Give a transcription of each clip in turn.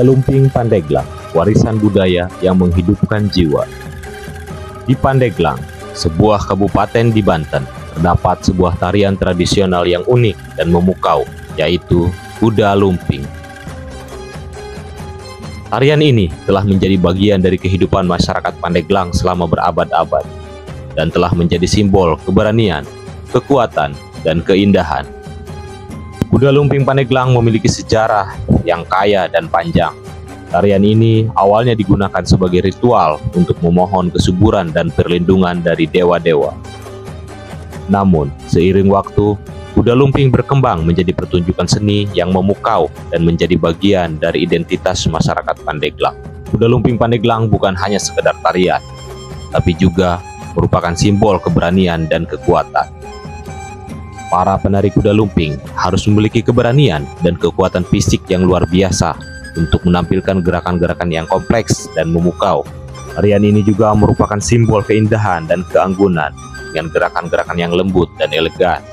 Lumping Pandeglang, warisan budaya yang menghidupkan jiwa. Di Pandeglang, sebuah kabupaten di Banten, terdapat sebuah tarian tradisional yang unik dan memukau, yaitu Kuda Lumping. Tarian ini telah menjadi bagian dari kehidupan masyarakat Pandeglang selama berabad-abad, dan telah menjadi simbol keberanian, kekuatan, dan keindahan. Kuda Lumping Pandeglang memiliki sejarah yang kaya dan panjang. Tarian ini awalnya digunakan sebagai ritual untuk memohon kesuburan dan perlindungan dari dewa-dewa. Namun, seiring waktu, Kuda Lumping berkembang menjadi pertunjukan seni yang memukau dan menjadi bagian dari identitas masyarakat Pandeglang. Kuda Lumping Pandeglang bukan hanya sekedar tarian, tapi juga merupakan simbol keberanian dan kekuatan. Para penari kuda lumping harus memiliki keberanian dan kekuatan fisik yang luar biasa untuk menampilkan gerakan-gerakan yang kompleks dan memukau. Tarian ini juga merupakan simbol keindahan dan keanggunan dengan gerakan-gerakan yang lembut dan elegan.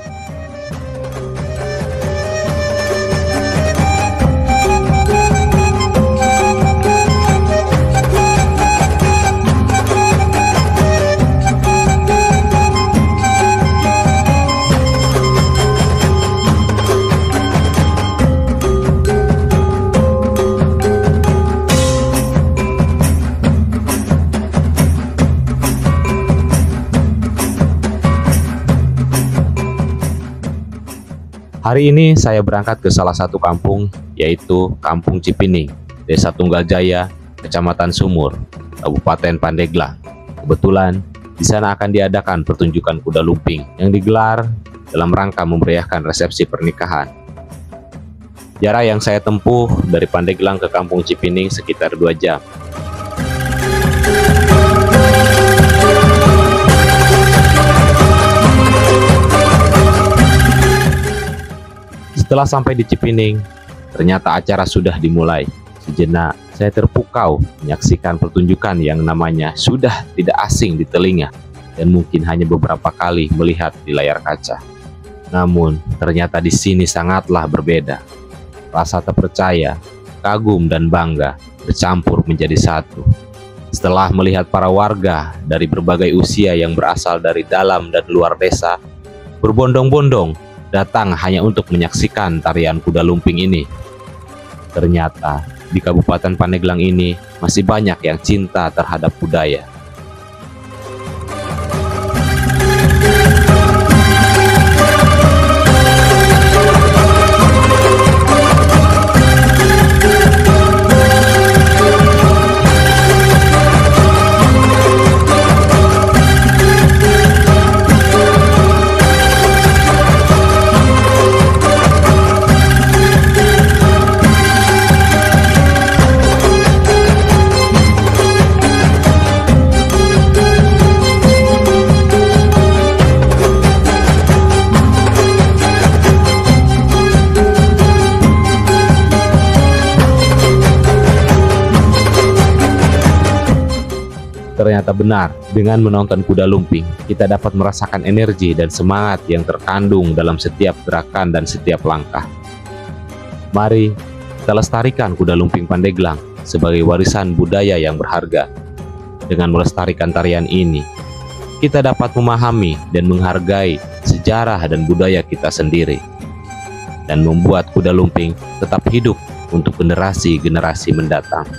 Hari ini saya berangkat ke salah satu kampung, yaitu Kampung Cipining, Desa Tunggaljaya, Kecamatan Sumur, Kabupaten Pandeglang. Kebetulan di sana akan diadakan pertunjukan kuda lumping yang digelar dalam rangka memeriahkan resepsi pernikahan. Jarak yang saya tempuh dari Pandeglang ke Kampung Cipining sekitar 2 jam. Setelah sampai di Cipining, ternyata acara sudah dimulai. Sejenak, saya terpukau menyaksikan pertunjukan yang namanya sudah tidak asing di telinga dan mungkin hanya beberapa kali melihat di layar kaca. Namun, ternyata di sini sangatlah berbeda. Rasa terpercaya, kagum, dan bangga bercampur menjadi satu. Setelah melihat para warga dari berbagai usia yang berasal dari dalam dan luar desa, berbondong-bondong datang hanya untuk menyaksikan tarian kuda lumping ini. Ternyata di Kabupaten Pandeglang ini masih banyak yang cinta terhadap budaya. Ternyata benar, dengan menonton kuda lumping, kita dapat merasakan energi dan semangat yang terkandung dalam setiap gerakan dan setiap langkah. Mari kita lestarikan kuda lumping Pandeglang sebagai warisan budaya yang berharga. Dengan melestarikan tarian ini, kita dapat memahami dan menghargai sejarah dan budaya kita sendiri, dan membuat kuda lumping tetap hidup untuk generasi-generasi mendatang.